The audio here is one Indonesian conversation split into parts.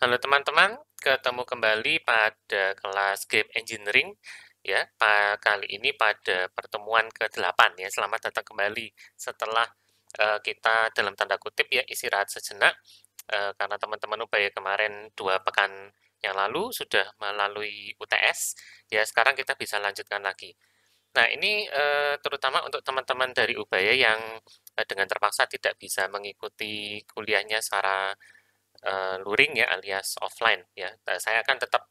Halo teman-teman, ketemu kembali pada kelas Game Engineering ya. Kali ini pada pertemuan ke-8 ya. Selamat datang kembali setelah kita dalam tanda kutip ya istirahat sejenak karena teman-teman upaya kemarin 2 pekan yang lalu sudah melalui UTS ya. Sekarang kita bisa lanjutkan lagi. Nah, ini terutama untuk teman-teman dari Ubaya yang dengan terpaksa tidak bisa mengikuti kuliahnya secara luring ya alias offline ya. Nah, saya akan tetap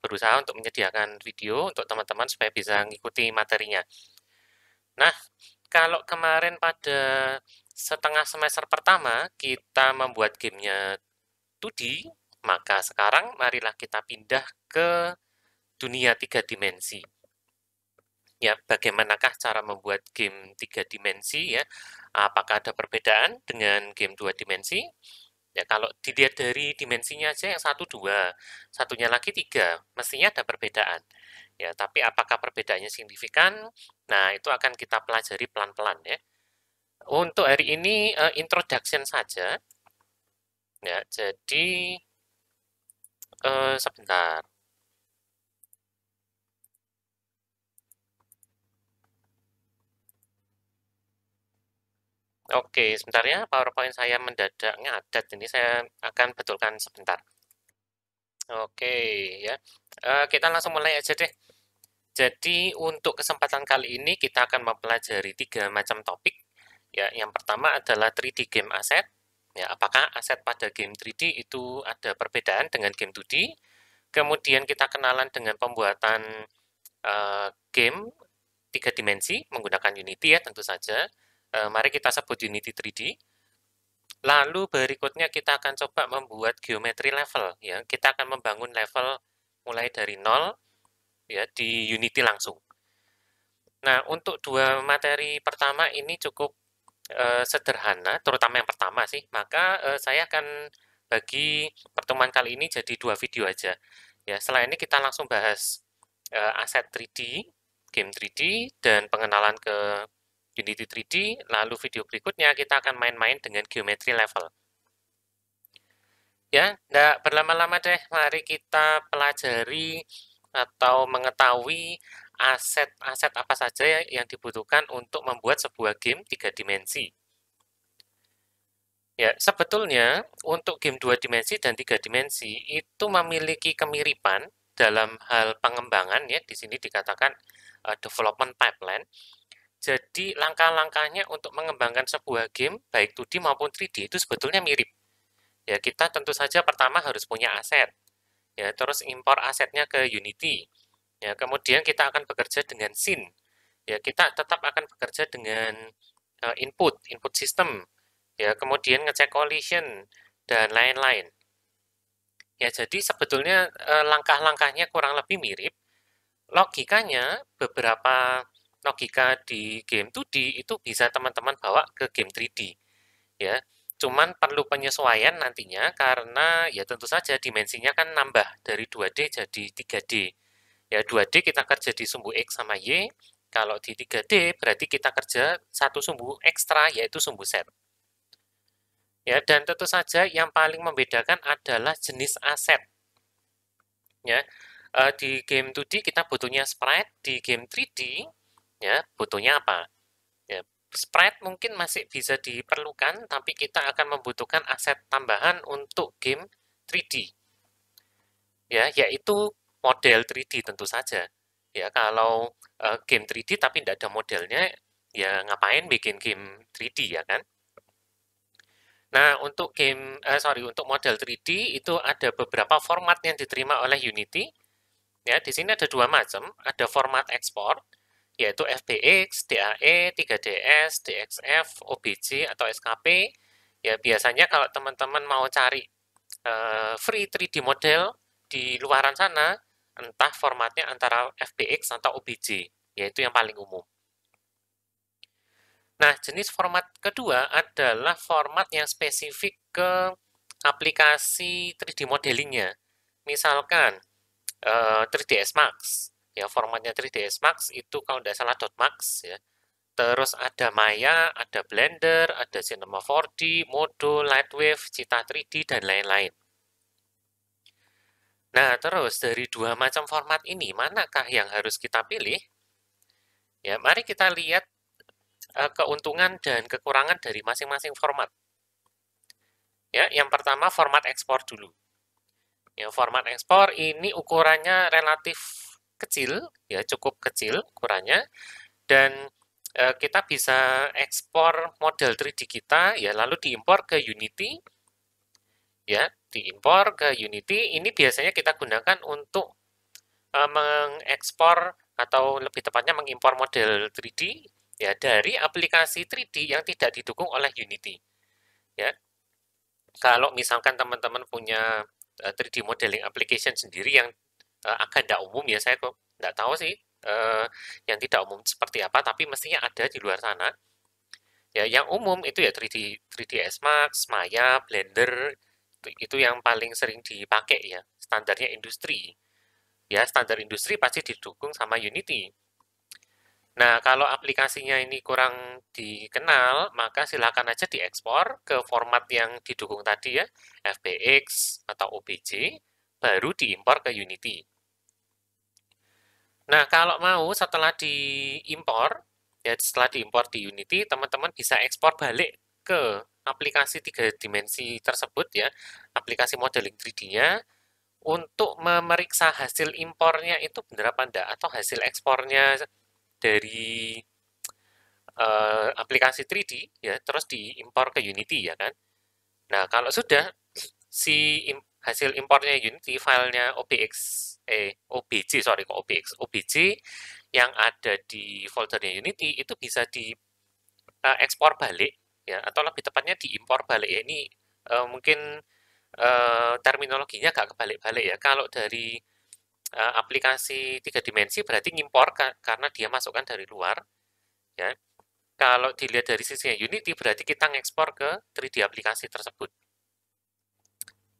berusaha untuk menyediakan video untuk teman-teman supaya bisa mengikuti materinya. Nah, kalau kemarin pada setengah semester pertama kita membuat gamenya 2D, maka sekarang marilah kita pindah ke dunia 3 dimensi. Ya, bagaimanakah cara membuat game 3 dimensi ya? Apakah ada perbedaan dengan game 2 dimensi? Ya, kalau dilihat dari dimensinya aja yang 1, 2, satunya lagi 3, mestinya ada perbedaan. Ya, tapi apakah perbedaannya signifikan? Nah, itu akan kita pelajari pelan-pelan ya. Untuk hari ini introduction saja. Ya, jadi sebentar. Oke, sebentar ya, PowerPoint saya mendadak ngadat ini, saya akan betulkan sebentar. Oke, ya. Kita langsung mulai aja deh. Jadi untuk kesempatan kali ini kita akan mempelajari 3 macam topik. Ya, yang pertama adalah 3D game asset. Ya, apakah aset pada game 3D itu ada perbedaan dengan game 2D? Kemudian kita kenalan dengan pembuatan game 3 dimensi menggunakan Unity ya tentu saja. Mari kita sebut Unity 3D. Lalu berikutnya kita akan coba membuat geometri level ya. Kita akan membangun level mulai dari 0 ya di Unity langsung. Nah, untuk 2 materi pertama ini cukup sederhana, terutama yang pertama sih. Maka saya akan bagi pertemuan kali ini jadi 2 video aja. Ya, setelah ini kita langsung bahas aset 3D, game 3D, dan pengenalan ke Unity 3D. Lalu video berikutnya kita akan main-main dengan geometri level. Ya, nggak berlama-lama deh. Mari kita pelajari atau mengetahui aset-aset apa saja yang dibutuhkan untuk membuat sebuah game 3 dimensi. Ya, sebetulnya untuk game 2 dimensi dan 3 dimensi itu memiliki kemiripan dalam hal pengembangan ya. Di sini dikatakan development pipeline. Jadi langkah-langkahnya untuk mengembangkan sebuah game baik 2D maupun 3D itu sebetulnya mirip. Ya, kita tentu saja pertama harus punya aset. Ya, terus impor asetnya ke Unity. Ya, kemudian kita akan bekerja dengan scene. Ya, kita tetap akan bekerja dengan input system. Ya, kemudian ngecek collision dan lain-lain. Ya, jadi sebetulnya langkah-langkahnya kurang lebih mirip. Logikanya beberapa logika di game 2D itu bisa teman-teman bawa ke game 3D. Ya, cuman perlu penyesuaian nantinya karena ya tentu saja dimensinya kan nambah dari 2D jadi 3D. Ya 2D kita kerja di sumbu X sama Y, kalau di 3D berarti kita kerja satu sumbu ekstra yaitu sumbu Z. Ya, dan tentu saja yang paling membedakan adalah jenis aset. Ya, di game 2D kita butuhnya sprite, di game 3D ya butuhnya apa? Ya, sprite mungkin masih bisa diperlukan, tapi kita akan membutuhkan aset tambahan untuk game 3D. Ya, yaitu model 3D tentu saja. Ya, kalau game 3D tapi tidak ada modelnya, ya ngapain bikin game 3D ya kan? Nah, untuk untuk model 3D itu ada beberapa format yang diterima oleh Unity. Ya, di sini ada 2 macam, ada format ekspor, yaitu FBX, DAE, 3DS, DXF, OBJ atau SKP. Ya, biasanya kalau teman-teman mau cari free 3D model di luaran sana, entah formatnya antara FBX atau OBJ, yaitu yang paling umum. Nah, jenis format kedua adalah format yang spesifik ke aplikasi 3D modelingnya. Misalkan 3ds Max, ya formatnya 3ds Max itu kalau tidak salah .max ya. Terus ada Maya, ada Blender, ada Cinema 4D, Modo, Lightwave, Cita 3D dan lain-lain. Nah, terus dari dua macam format ini, manakah yang harus kita pilih? Ya, mari kita lihat keuntungan dan kekurangan dari masing-masing format. Ya, yang pertama format ekspor dulu. Ya, format ekspor ini ukurannya relatif kecil, ya cukup kecil ukurannya, dan kita bisa ekspor model 3D kita, ya lalu diimpor ke Unity, ya diimpor ke Unity. Ini biasanya kita gunakan untuk mengekspor atau lebih tepatnya mengimpor model 3D ya dari aplikasi 3D yang tidak didukung oleh Unity. Ya, kalau misalkan teman-teman punya 3D modeling application sendiri yang agak tidak umum ya, saya kok tidak tahu sih yang tidak umum seperti apa, tapi mestinya ada di luar sana. Ya, yang umum itu ya 3ds Max, Maya, Blender, itu yang paling sering dipakai ya, standarnya industri. Ya, standar industri pasti didukung sama Unity. Nah, kalau aplikasinya ini kurang dikenal, maka silakan aja diekspor ke format yang didukung tadi ya, FBX atau OBJ, baru diimpor ke Unity. Nah, kalau mau setelah diimpor, ya setelah diimpor di Unity, teman-teman bisa ekspor balik ke aplikasi 3 dimensi tersebut ya, aplikasi modeling 3D-nya, untuk memeriksa hasil impornya itu benar apa enggak, atau hasil ekspornya dari aplikasi 3D ya terus diimpor ke Unity ya kan. Nah, kalau sudah si hasil impornya Unity filenya OBJ sorry kok OBJ yang ada di foldernya Unity itu bisa di ekspor balik ya atau lebih tepatnya diimpor balik ya. Ini mungkin terminologinya agak kebalik-balik ya. Kalau dari aplikasi 3 dimensi berarti ngimpor karena dia masukkan dari luar ya. Kalau dilihat dari sisinya Unity, berarti kita ngekspor ke 3D aplikasi tersebut.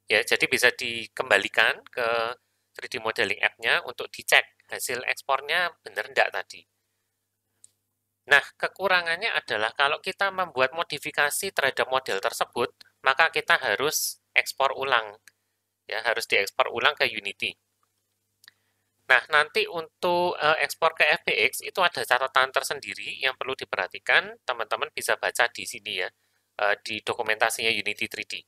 Ya, jadi bisa dikembalikan ke 3D modeling app-nya untuk dicek hasil ekspornya benar enggak tadi. Nah, kekurangannya adalah kalau kita membuat modifikasi terhadap model tersebut, maka kita harus ekspor ulang. Ya, harus diekspor ulang ke Unity. Nah, nanti untuk ekspor ke FBX itu ada catatan tersendiri yang perlu diperhatikan. Teman-teman bisa baca di sini ya, di dokumentasinya Unity 3D.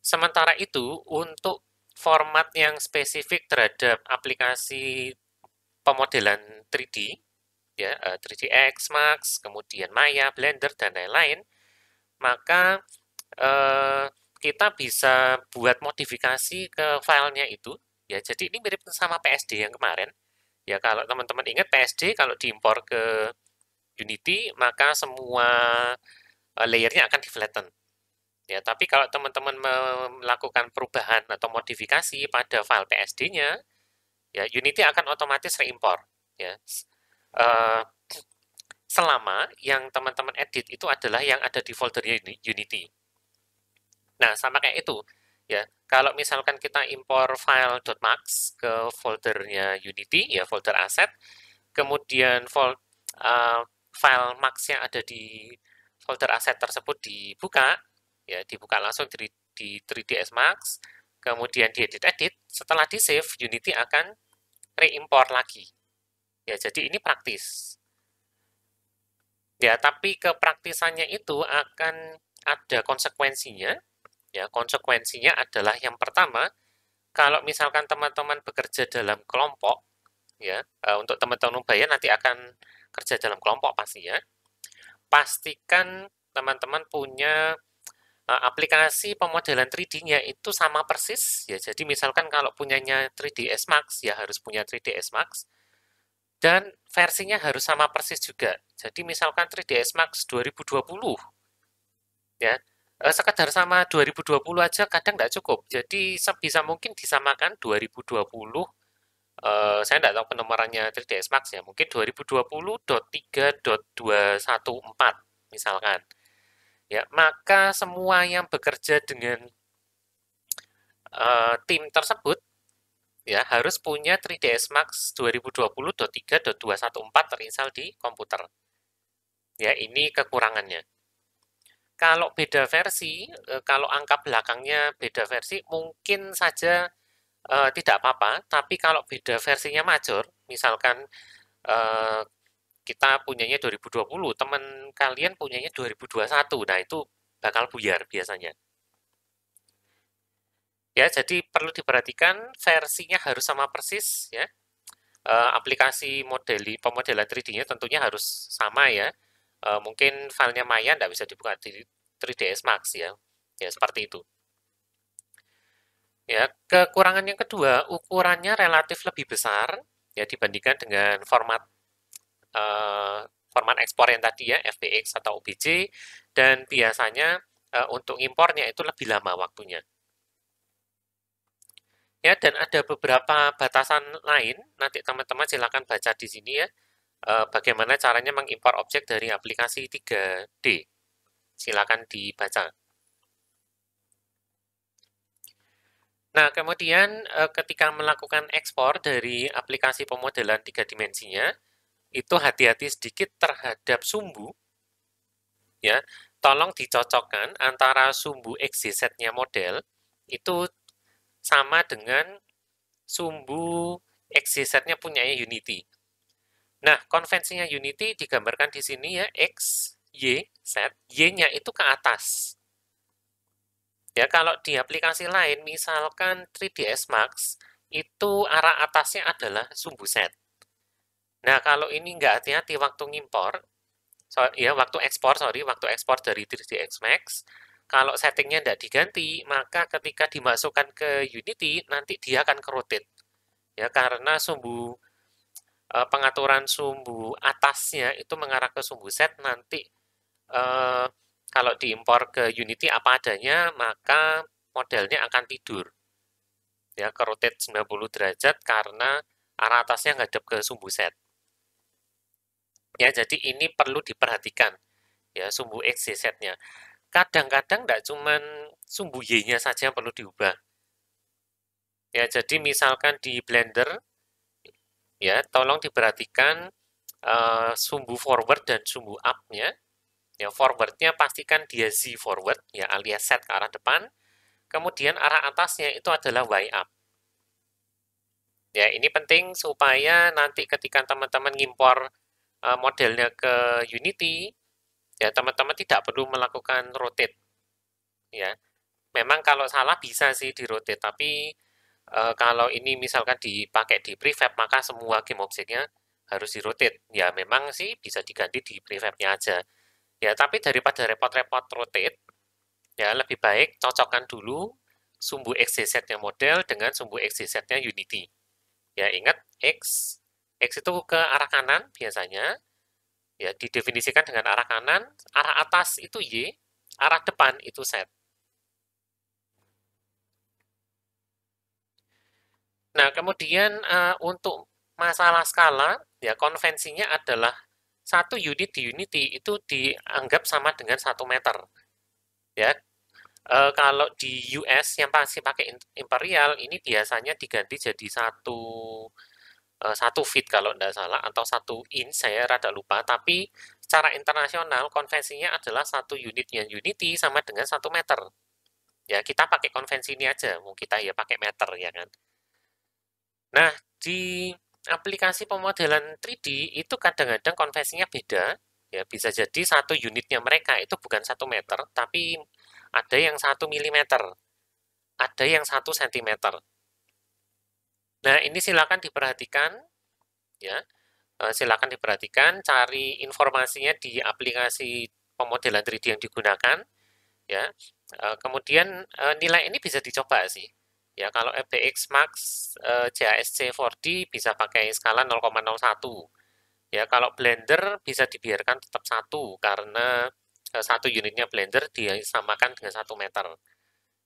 Sementara itu, untuk format yang spesifik terhadap aplikasi pemodelan 3D, ya 3ds Max, kemudian Maya, Blender, dan lain-lain, maka eh, kita bisa buat modifikasi ke filenya itu. Ya, jadi ini mirip sama PSD yang kemarin. Ya, kalau teman-teman ingat PSD kalau diimpor ke Unity, maka semua layernya akan di-flatten. Ya, tapi kalau teman-teman melakukan perubahan atau modifikasi pada file PSD-nya, ya Unity akan otomatis reimpor. Ya, uh, selama yang teman-teman edit itu adalah yang ada di foldernya Unity. Nah, sama kayak itu. Ya, kalau misalkan kita impor file .max ke foldernya Unity, ya folder aset, kemudian file max yang ada di folder aset tersebut dibuka, ya dibuka langsung di 3ds Max, kemudian diedit-edit, setelah di-save, Unity akan reimport lagi. Ya, jadi ini praktis. Ya, tapi kepraktisannya itu akan ada konsekuensinya. Ya, konsekuensinya adalah yang pertama, kalau misalkan teman-teman bekerja dalam kelompok, ya, untuk teman-teman Ubaya nanti akan kerja dalam kelompok pastinya. Pastikan teman-teman punya aplikasi pemodelan 3D-nya itu sama persis ya. Jadi misalkan kalau punyanya 3ds Max ya harus punya 3ds Max dan versinya harus sama persis juga. Jadi misalkan 3ds Max 2020 ya sekedar sama 2020 aja kadang nggak cukup. Jadi sebisa mungkin disamakan 2020 saya nggak tahu penomorannya 3ds Max ya. Mungkin 2020.3.214 misalkan. Ya, maka semua yang bekerja dengan tim tersebut ya harus punya 3ds Max 2020.3.214 terinstall di komputer. Ya, ini kekurangannya. kalau beda versi, kalau angka belakangnya beda versi, mungkin saja tidak apa-apa, tapi kalau beda versinya major, misalkan eh, kita punyanya 2020, teman kalian punyanya 2021, nah itu bakal buyar biasanya. Ya, jadi perlu diperhatikan versinya harus sama persis ya. Aplikasi pemodelan 3D-nya tentunya harus sama ya. Mungkin filenya Maya nggak bisa dibuka di 3ds Max ya. Ya, seperti itu. Ya, kekurangan yang kedua, ukurannya relatif lebih besar ya dibandingkan dengan format ekspor yang tadi ya, FBX atau OBJ, dan biasanya untuk impornya itu lebih lama waktunya. Ya, dan ada beberapa batasan lain, nanti teman-teman silakan baca di sini ya, bagaimana caranya mengimpor objek dari aplikasi 3D. Silakan dibaca. Nah, kemudian ketika melakukan ekspor dari aplikasi pemodelan 3 dimensinya, itu hati-hati sedikit terhadap sumbu, ya. Tolong dicocokkan antara sumbu XYZ-nya model, itu sama dengan sumbu XYZ-nya punyanya Unity. Nah, konvensinya Unity digambarkan di sini ya, X, Y, Z. Y-nya itu ke atas. Ya, kalau di aplikasi lain, misalkan 3ds Max, itu arah atasnya adalah sumbu Z. Nah, kalau ini nggak hati-hati waktu ngimpor, waktu ekspor dari 3ds Max, kalau settingnya nggak diganti, maka ketika dimasukkan ke Unity, nanti dia akan kerotate. Ya, karena pengaturan sumbu atasnya itu mengarah ke sumbu Z, nanti eh, kalau diimpor ke Unity apa adanya, maka modelnya akan tidur. Ya, ke rotate 90 derajat karena arah atasnya ngadep ke sumbu Z. Ya, jadi ini perlu diperhatikan ya sumbu X, Y, Z-nya. Kadang-kadang nggak cuman sumbu Y-nya saja yang perlu diubah. Ya, jadi misalkan di Blender ya, tolong diperhatikan sumbu forward dan sumbu up-nya. Ya, forward-nya pastikan dia Z forward ya alias Z ke arah depan. Kemudian arah atasnya itu adalah Y up. Ya, ini penting supaya nanti ketika teman-teman ngimpor modelnya ke Unity, ya teman-teman tidak perlu melakukan rotate. Ya, memang kalau salah bisa sih di rotate, tapi kalau ini misalkan dipakai di prefab, maka semua game objeknya harus di rotate. Ya, memang sih bisa diganti di prefabnya aja. Ya, tapi daripada repot-repot rotate, ya lebih baik cocokkan dulu sumbu XYZ-nya model dengan sumbu XYZ-nya Unity. Ya, ingat X itu ke arah kanan biasanya, ya didefinisikan dengan arah kanan, arah atas itu Y, arah depan itu Z. Nah, kemudian untuk masalah skala, ya konvensinya adalah satu unit di Unity itu dianggap sama dengan 1 meter. Ya, kalau di US yang pasti pakai imperial ini biasanya diganti jadi 1 feet kalau tidak salah atau 1 inch, saya rada lupa, tapi secara internasional konvensinya adalah satu unitnya Unity sama dengan 1 meter. Ya, kita pakai konvensi ini aja, mau kita ya pakai meter ya kan. Nah, di aplikasi pemodelan 3D itu kadang-kadang konvensinya beda. Ya, bisa jadi satu unitnya mereka itu bukan 1 meter, tapi ada yang 1 milimeter, ada yang 1 sentimeter. Nah, ini silakan diperhatikan, ya. Silakan diperhatikan, cari informasinya di aplikasi pemodelan 3D yang digunakan, ya. Kemudian nilai ini bisa dicoba sih. Ya, kalau FBX Max JASC 4D bisa pakai skala 0,01. Ya, kalau Blender bisa dibiarkan tetap 1 karena satu unitnya Blender disamakan dengan 1 meter.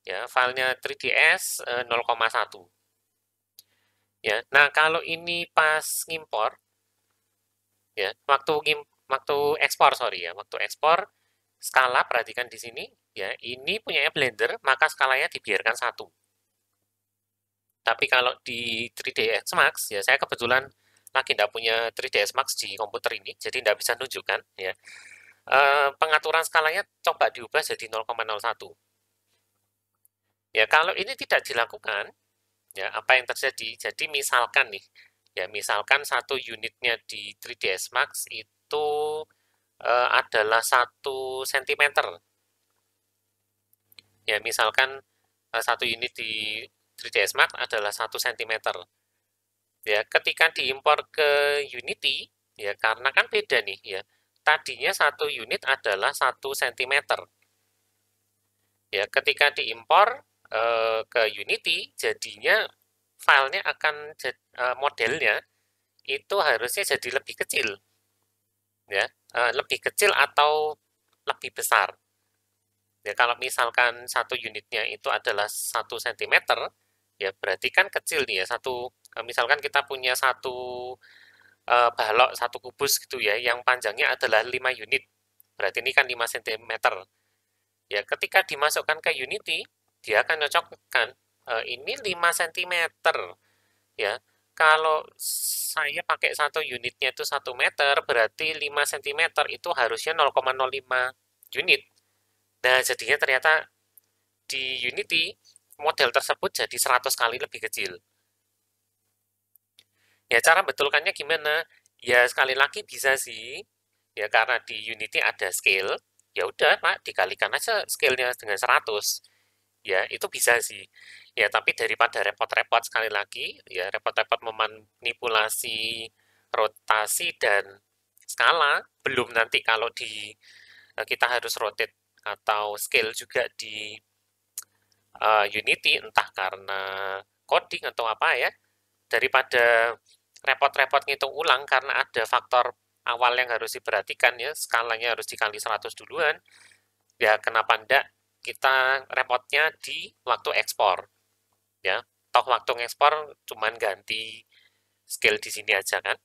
Ya, filenya 3ds 0,1. Ya, nah kalau ini pas ngimpor, ya waktu ekspor sorry ya, waktu ekspor skala perhatikan di sini, ya ini punyanya Blender maka skalanya dibiarkan 1. Tapi kalau di 3ds Max, ya saya kebetulan lagi tidak punya 3ds Max di komputer ini, jadi tidak bisa nunjukkan ya. pengaturan skalanya coba diubah jadi 0,01. Ya, kalau ini tidak dilakukan, ya apa yang terjadi? Jadi misalkan nih, ya misalkan satu unitnya di 3ds Max itu adalah 1 cm. Ya, misalkan satu unit di 3ds Max adalah 1 cm. Ya, ketika diimpor ke Unity, ya karena kan beda nih ya. Tadinya satu unit adalah 1 cm. Ya, ketika diimpor ke Unity, jadinya filenya akan modelnya itu harusnya jadi lebih kecil, ya, lebih kecil atau lebih besar. Ya, kalau misalkan satu unitnya itu adalah 1 cm, ya berarti kan kecil nih ya. Misalkan kita punya satu balok, satu kubus gitu ya, yang panjangnya adalah 5 unit. Berarti ini kan 5 cm. Ya, ketika dimasukkan ke Unity, dia akan cocokkan ini 5 cm. Ya, kalau saya pakai satu unitnya itu 1 meter, berarti 5 cm itu harusnya 0,05 unit. Nah, jadinya ternyata di Unity model tersebut jadi 100 kali lebih kecil. Ya, cara betulkannya gimana? Ya, sekali lagi bisa sih. Ya, karena di Unity ada scale, ya udah, Pak, dikalikan aja scale-nya dengan 100. Ya, itu bisa sih. Ya, tapi daripada repot-repot sekali lagi, ya repot-repot memanipulasi rotasi dan skala, belum nanti kalau kita harus rotate atau scale juga di Unity, entah karena coding atau apa ya, daripada repot-repot ngitung ulang karena ada faktor awal yang harus diperhatikan ya, skalanya harus dikali 100 duluan, ya kenapa enggak kita repotnya di waktu ekspor, ya. Toh waktu ngekspor cuman ganti scale di sini aja kan.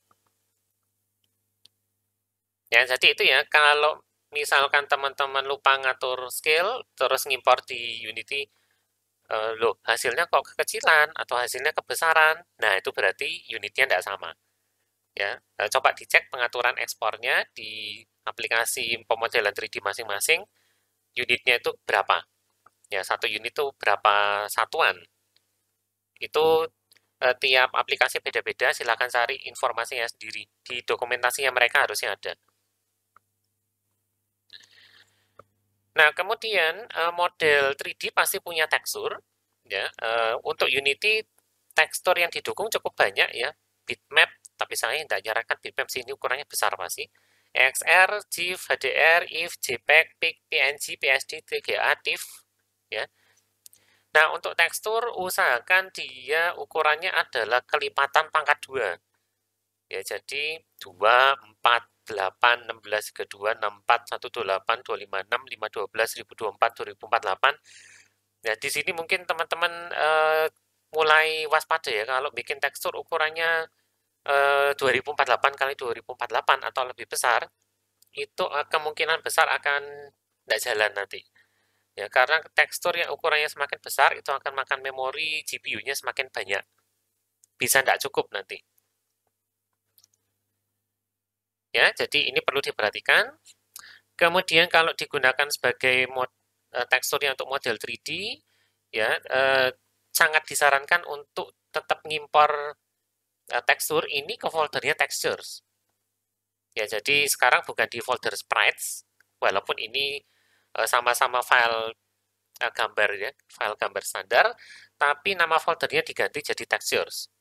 Ya, jadi itu ya, kalau misalkan teman-teman lupa ngatur scale, terus ngimpor di Unity, loh hasilnya kok kekecilan atau hasilnya kebesaran, nah itu berarti unitnya tidak sama. Ya, coba dicek pengaturan ekspornya di aplikasi pemodelan 3D masing-masing, unitnya itu berapa. Ya, satu unit itu berapa satuan. Itu tiap aplikasi beda-beda, silakan cari informasinya sendiri. Di dokumentasinya mereka harusnya ada. Nah, kemudian model 3D pasti punya tekstur. Ya, untuk Unity tekstur yang didukung cukup banyak ya. Bitmap, tapi saya tidak nyarankan bitmap sini ukurannya besar pasti. XR, GIF, HDR, IF, JPEG, PIC, PNG, PSD, TGA, TIFF. Ya. Nah, untuk tekstur usahakan dia ukurannya adalah kelipatan pangkat 2. Ya, jadi 2, 4, 8, 16, 32, 64, 128, 256, 512, 1024, 2048. Ya, di sini mungkin teman-teman mulai waspada ya kalau bikin tekstur ukurannya 2048 kali 2048 atau lebih besar, itu kemungkinan besar akan tidak jalan nanti. Ya, karena tekstur yang ukurannya semakin besar itu akan makan memori GPU-nya semakin banyak. Bisa tidak cukup nanti. Ya, jadi ini perlu diperhatikan. Kemudian kalau digunakan sebagai teksturnya untuk model 3D, ya sangat disarankan untuk tetap ngimpor tekstur ini ke foldernya textures. Ya, jadi sekarang bukan di folder sprites, walaupun ini sama-sama file gambar ya, file gambar standar, tapi nama foldernya diganti jadi textures.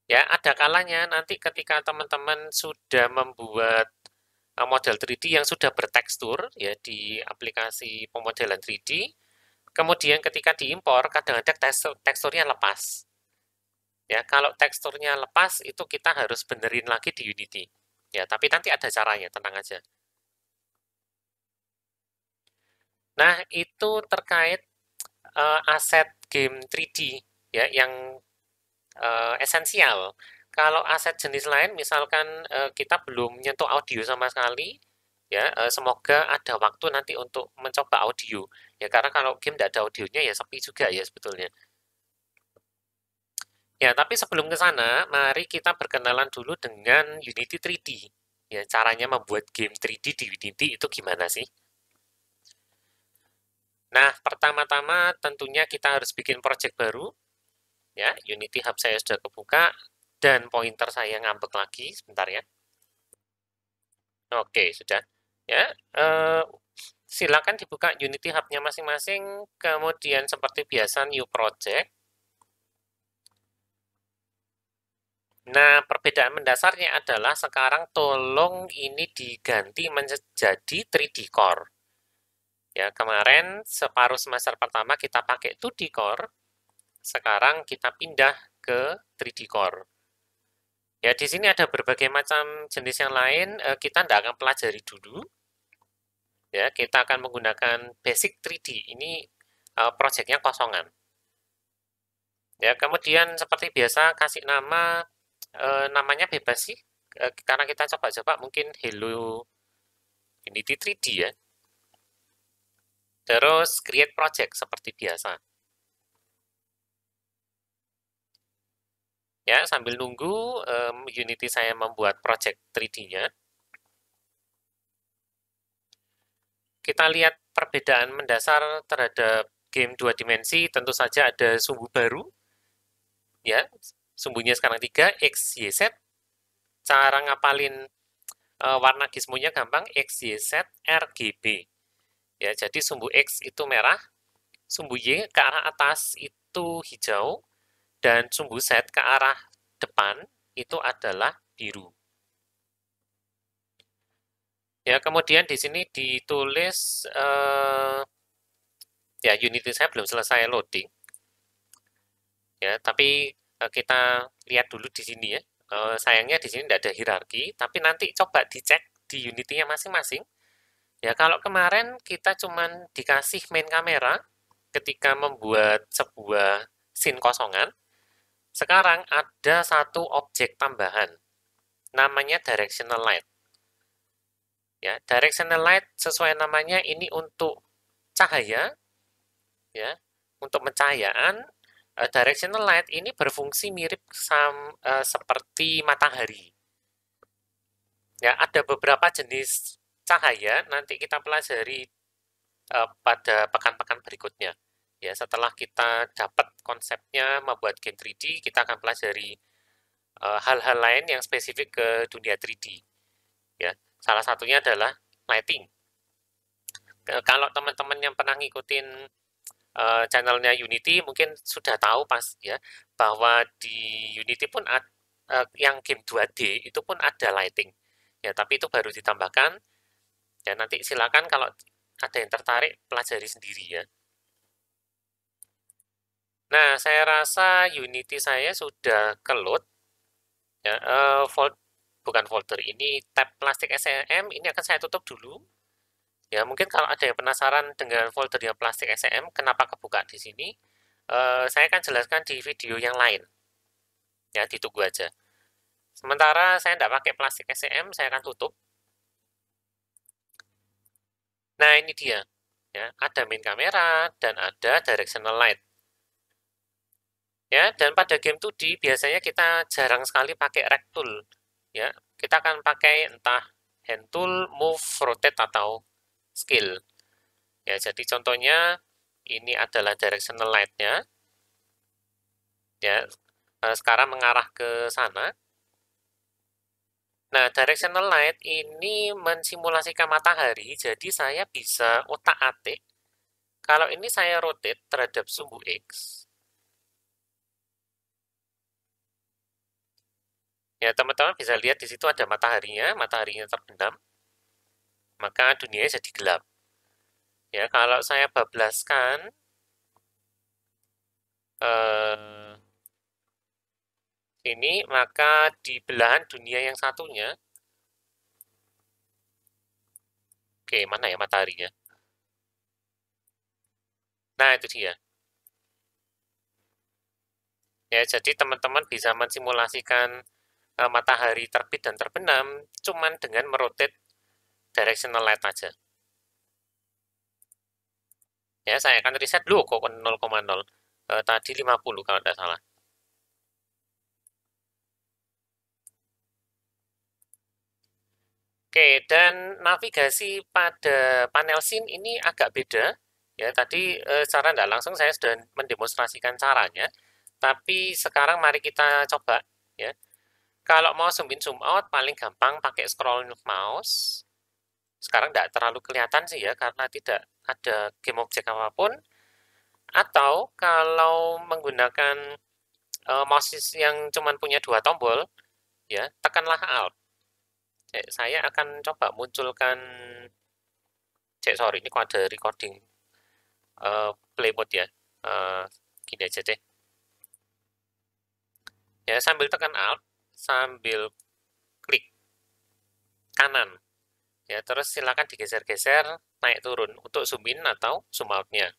Ya, ada kalanya nanti ketika teman-teman sudah membuat model 3D yang sudah bertekstur ya di aplikasi pemodelan 3D, kemudian ketika diimpor kadang-kadang teksturnya lepas. Ya, kalau teksturnya lepas itu kita harus benerin lagi di Unity. Ya, tapi nanti ada caranya, tenang aja. Nah, itu terkait aset game 3D ya yang esensial. Kalau aset jenis lain, misalkan kita belum nyentuh audio sama sekali, ya semoga ada waktu nanti untuk mencoba audio. Ya karena kalau game tidak ada audionya ya sepi juga ya sebetulnya. Ya tapi sebelum ke sana, mari kita berkenalan dulu dengan Unity 3D. ya caranya membuat game 3D di Unity itu gimana sih. Nah, pertama-tama tentunya kita harus bikin project baru, ya. Unity Hub saya sudah kebuka, dan pointer saya ngambek lagi, sebentar ya. Oke, sudah. Ya, silakan dibuka Unity Hub-nya masing-masing, kemudian seperti biasa New Project. Nah, perbedaan mendasarnya adalah sekarang tolong ini diganti menjadi 3D Core. Ya, kemarin separuh semester pertama kita pakai 2D Core, sekarang kita pindah ke 3D Core. Ya, di sini ada berbagai macam jenis yang lain, kita tidak akan pelajari dulu. Ya, kita akan menggunakan Basic 3D, ini projectnya kosongan. Ya, kemudian seperti biasa kasih nama, namanya bebas sih, karena kita coba-coba mungkin Hello Unity 3D ya. Terus create project seperti biasa. Ya, sambil nunggu Unity saya membuat project 3D-nya. Kita lihat perbedaan mendasar terhadap game 2 dimensi, tentu saja ada sumbu baru. Ya, sumbunya sekarang 3, X, Y, Z. Cara ngapalin warna gizmonya gampang, X, Y, Z, R, G, B. Ya, jadi sumbu X itu merah, sumbu Y ke arah atas itu hijau, dan sumbu Z ke arah depan itu adalah biru. Ya, kemudian di sini ditulis, ya Unity saya belum selesai loading. Ya, tapi kita lihat dulu di sini ya. Sayangnya di sini tidak ada hierarki, tapi nanti coba dicek di Unity-nya masing-masing. Ya, kalau kemarin kita cuman dikasih main kamera ketika membuat sebuah scene kosongan, sekarang ada satu objek tambahan, namanya directional light. Ya, directional light sesuai namanya ini untuk cahaya, ya, untuk pencahayaan. Directional light ini berfungsi mirip seperti matahari. Ya, ada beberapa jenis cahaya nanti kita pelajari pada pekan-pekan berikutnya. Ya, setelah kita dapat konsepnya membuat game 3D, kita akan pelajari hal-hal lain yang spesifik ke dunia 3D. Ya, salah satunya adalah lighting. Kalau teman-teman yang pernah ngikutin channelnya Unity mungkin sudah tahu pas ya bahwa di Unity pun yang game 2D itu pun ada lighting. Ya, tapi itu baru ditambahkan. Ya, nanti silakan kalau ada yang tertarik pelajari sendiri ya. Nah, saya rasa Unity saya sudah keload. Ya, bukan folder ini, tab plastik SEM ini akan saya tutup dulu. Ya, mungkin kalau ada yang penasaran dengan folder yang plastik SEM, kenapa kebuka di sini? Saya akan jelaskan di video yang lain. Ya, ditunggu aja. Sementara saya tidak pakai plastik SEM, saya akan tutup. Nah, ini dia. Ya, ada main kamera dan ada directional light. Ya, dan pada game 2D biasanya kita jarang sekali pakai rect tool. Ya, kita akan pakai entah hand tool, move, rotate atau scale. Ya, jadi contohnya ini adalah directional light-nya. Ya, sekarang mengarah ke sana. Nah, directional light ini mensimulasikan matahari, jadi saya bisa otak-atik. Kalau ini saya rotate terhadap sumbu X, ya teman-teman bisa lihat di situ ada mataharinya terbenam, maka dunia jadi gelap. Ya, kalau saya bablaskan ini, maka di belahan dunia yang satunya, oke, mana ya mataharinya? Nah, itu dia. Ya, jadi teman-teman bisa mensimulasikan matahari terbit dan terbenam cuman dengan merotate directional light aja. Ya, saya akan reset dulu kok 0,0. Tadi 50 kalau tidak salah. Oke, dan navigasi pada panel scene ini agak beda. Ya, tadi secara tidak langsung saya sudah mendemonstrasikan caranya, tapi sekarang mari kita coba. Ya, kalau mau zoom in zoom out paling gampang pakai scroll mouse. Sekarang tidak terlalu kelihatan sih ya karena tidak ada game object apapun. Atau kalau menggunakan mouse yang cuma punya 2 tombol, ya tekanlah Alt. Saya akan coba munculkan, sorry ini kok ada recording play mode ya. Gini aja deh. Ya sambil tekan Alt, sambil klik kanan. Ya terus silakan digeser-geser naik turun untuk zoom in atau zoom out-nya.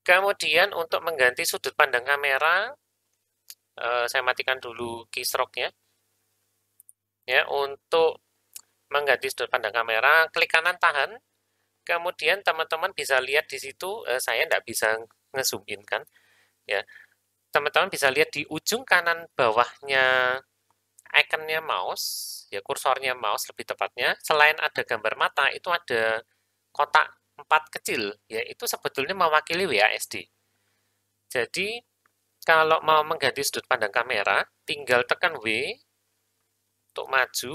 Kemudian untuk mengganti sudut pandang kamera, saya matikan dulu keystroke-nya. Ya, untuk mengganti sudut pandang kamera, klik kanan tahan. Kemudian teman-teman bisa lihat di situ, saya tidak bisa nge-zoom in kan. Ya, teman-teman bisa lihat di ujung kanan bawahnya ikonnya mouse, ya kursornya mouse lebih tepatnya, selain ada gambar mata, itu ada kotak 4 kecil, ya itu sebetulnya mewakili WASD. Jadi, kalau mau mengganti sudut pandang kamera, tinggal tekan W untuk maju,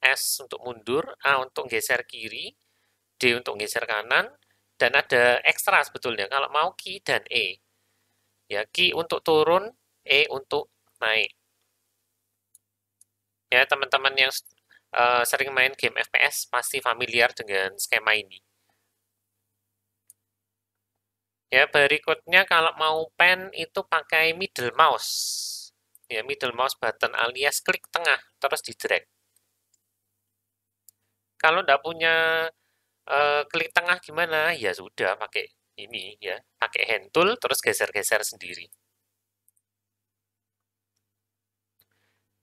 S untuk mundur, A untuk geser kiri, D untuk geser kanan, dan ada ekstra sebetulnya, kalau mau Q dan E. Ya, Q untuk turun, E untuk naik. Ya, teman-teman yang sering main game FPS pasti familiar dengan skema ini. Ya, berikutnya kalau mau pen itu pakai middle mouse. Ya, middle mouse button alias klik tengah, terus di drag. Kalau tidak punya klik tengah gimana? Ya sudah, pakai ini ya, pakai hand tool, terus geser-geser sendiri.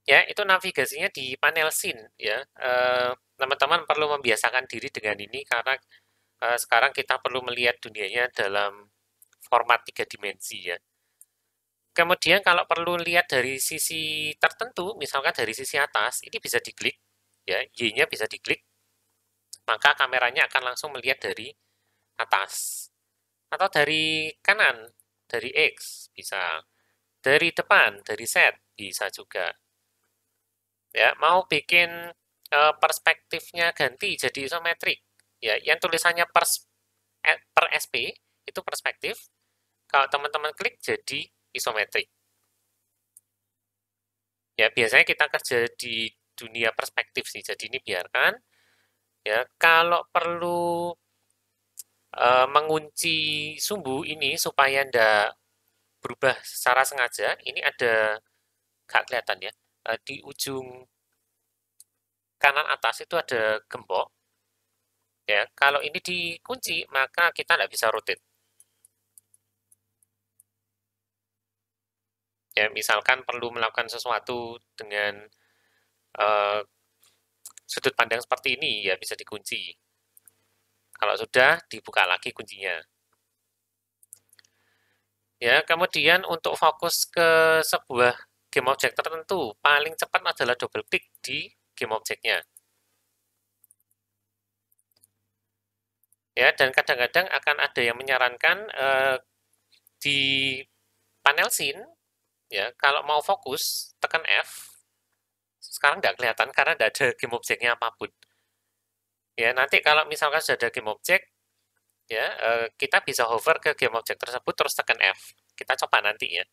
Ya, itu navigasinya di panel scene ya. Teman-teman perlu membiasakan diri dengan ini karena sekarang kita perlu melihat dunianya dalam format 3 dimensi ya. Kemudian kalau perlu lihat dari sisi tertentu, misalkan dari sisi atas, ini bisa diklik, ya, Y-nya bisa diklik, maka kameranya akan langsung melihat dari atas. Atau dari kanan, dari X, bisa. Dari depan, dari Z, bisa juga. Ya, mau bikin perspektifnya ganti jadi isometrik, ya, yang tulisannya per SP, itu perspektif, kalau teman-teman klik jadi isometrik. Ya, biasanya kita kerja di dunia perspektif sih, jadi ini biarkan. Ya, kalau perlu mengunci sumbu ini supaya ndak berubah secara sengaja, ini ada, nggak kelihatan ya, di ujung kanan atas itu ada gembok. Ya, kalau ini dikunci, maka kita nggak bisa rotate. Ya, misalkan perlu melakukan sesuatu dengan uh, sudut pandang seperti ini, ya bisa dikunci. Kalau sudah, dibuka lagi kuncinya. Ya, kemudian untuk fokus ke sebuah game object tertentu, paling cepat adalah double klik di game objectnya. Ya, dan kadang-kadang akan ada yang menyarankan di panel scene, ya, kalau mau fokus, tekan F. Sekarang nggak kelihatan karena nggak ada game objectnya apapun. Ya, nanti kalau misalkan sudah ada game object, ya, kita bisa hover ke game object tersebut terus tekan F. Kita coba nanti ya.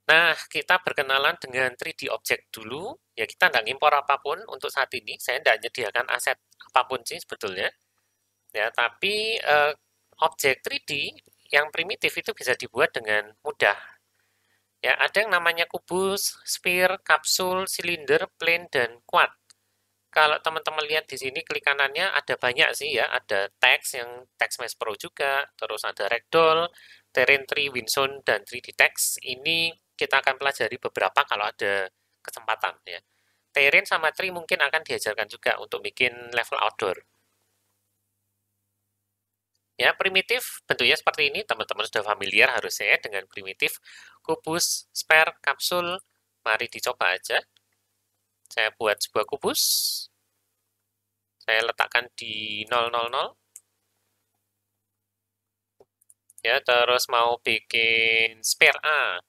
Nah, kita berkenalan dengan 3D object dulu. Ya, kita nggak ngimpor apapun untuk saat ini. Saya nggak menyediakan aset apapun sih sebetulnya. Ya, tapi objek 3D yang primitif itu bisa dibuat dengan mudah. Ya, ada yang namanya kubus, sphere, kapsul, silinder, plane, dan quad. Kalau teman-teman lihat di sini klik kanannya ada banyak sih ya, ada text yang text mesh pro juga, terus ada ragdoll, terrain tree, windzone, dan 3D text. Ini kita akan pelajari beberapa kalau ada kesempatan ya. Terrain sama tree mungkin akan diajarkan juga untuk bikin level outdoor. Ya, primitif bentuknya seperti ini. Teman-teman sudah familiar harusnya ya dengan primitif kubus, spare, kapsul. Mari dicoba aja. Saya buat sebuah kubus. Saya letakkan di 000. Ya, terus mau bikin spare A.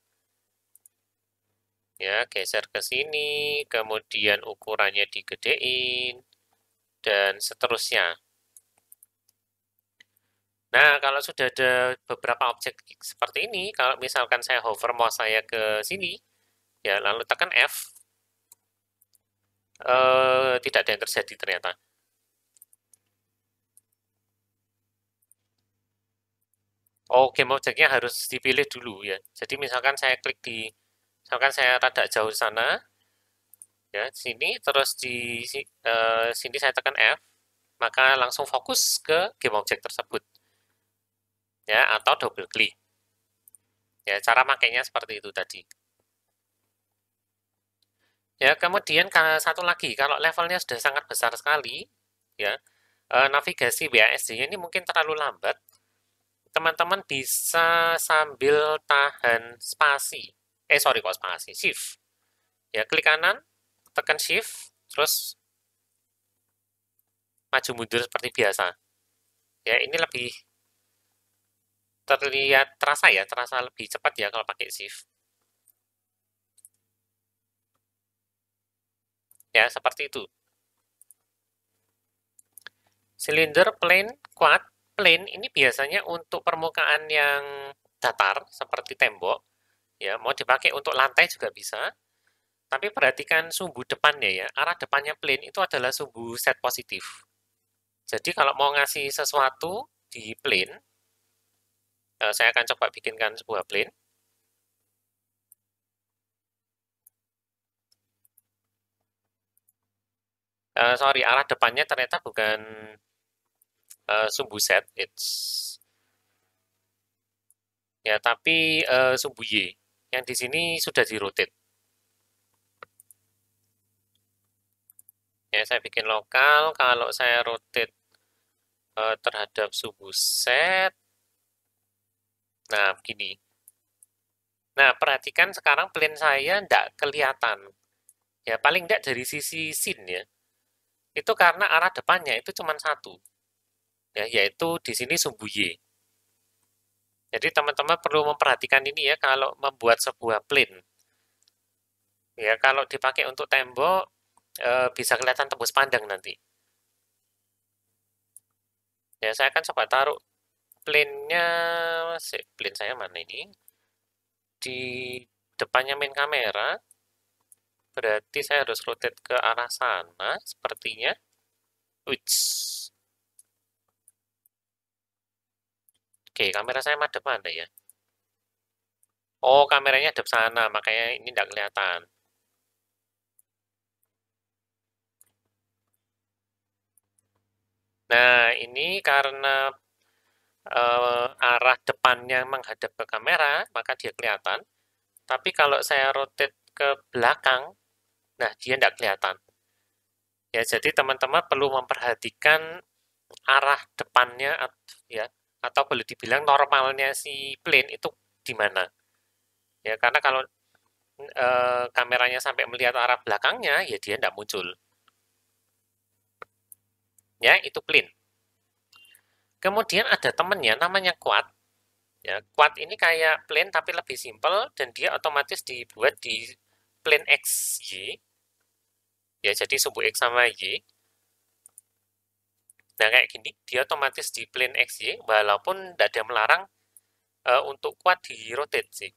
Ya, geser ke sini, kemudian ukurannya digedein, dan seterusnya. Nah, kalau sudah ada beberapa objek seperti ini, kalau misalkan saya hover mouse saya ke sini, ya lalu tekan F, tidak ada yang terjadi ternyata. Oh, game objeknya harus dipilih dulu ya. Jadi misalkan saya klik di, misalkan saya rada jauh sana, ya sini, terus di sini saya tekan F, maka langsung fokus ke game objek tersebut, ya atau double klik. Ya, cara makainya seperti itu tadi. Ya, kemudian satu lagi, kalau levelnya sudah sangat besar sekali, ya, navigasi WASD-nya ini mungkin terlalu lambat, teman-teman bisa sambil tahan spasi. Sorry kok spasi, shift. Ya, klik kanan, tekan shift, terus maju mundur seperti biasa. Ya, ini lebih terlihat, terasa lebih cepat ya kalau pakai shift. Ya, seperti itu. Silinder plane quad plane ini biasanya untuk permukaan yang datar seperti tembok, ya mau dipakai untuk lantai juga bisa. Tapi perhatikan sumbu depannya ya, arah depannya plane itu adalah sumbu set positif. Jadi kalau mau ngasih sesuatu di plane, saya akan coba bikinkan sebuah plane. Sorry, arah depannya ternyata bukan sumbu set, ya tapi sumbu Y. Yang di sini sudah di rotate. Ya, saya bikin lokal, kalau saya rotate terhadap sumbu set, nah begini. Nah, perhatikan sekarang plane saya tidak kelihatan. Ya, paling tidak dari sisi scene ya. Itu karena arah depannya itu cuma satu. Ya, yaitu di sini sumbu Y. Jadi teman-teman perlu memperhatikan ini ya kalau membuat sebuah plane. Ya, kalau dipakai untuk tembok, bisa kelihatan tembus pandang nanti. Ya, saya akan coba taruh plane-nya, plane saya mana ini? Di depannya main kamera, berarti saya harus rotate ke arah sana, sepertinya. Wits. Oke, kamera saya madep mana ya? Oh, kameranya hadap sana, makanya ini tidak kelihatan. Nah, ini karena arah depannya menghadap ke kamera, maka dia kelihatan. Tapi kalau saya rotate ke belakang, nah dia tidak kelihatan. Ya, jadi teman-teman perlu memperhatikan arah depannya, ya, atau boleh dibilang normalnya si plane itu di mana. Ya, karena kalau kameranya sampai melihat arah belakangnya, ya dia tidak muncul. Ya, itu plane. Kemudian ada temennya namanya quad. Ya, quad ini kayak plane tapi lebih simple dan dia otomatis dibuat di plane X, Y. Ya, jadi sumbu X sama Y. Nah, kayak gini, dia otomatis di plane X, Y, walaupun tidak ada yang melarang untuk quad di rotate sih.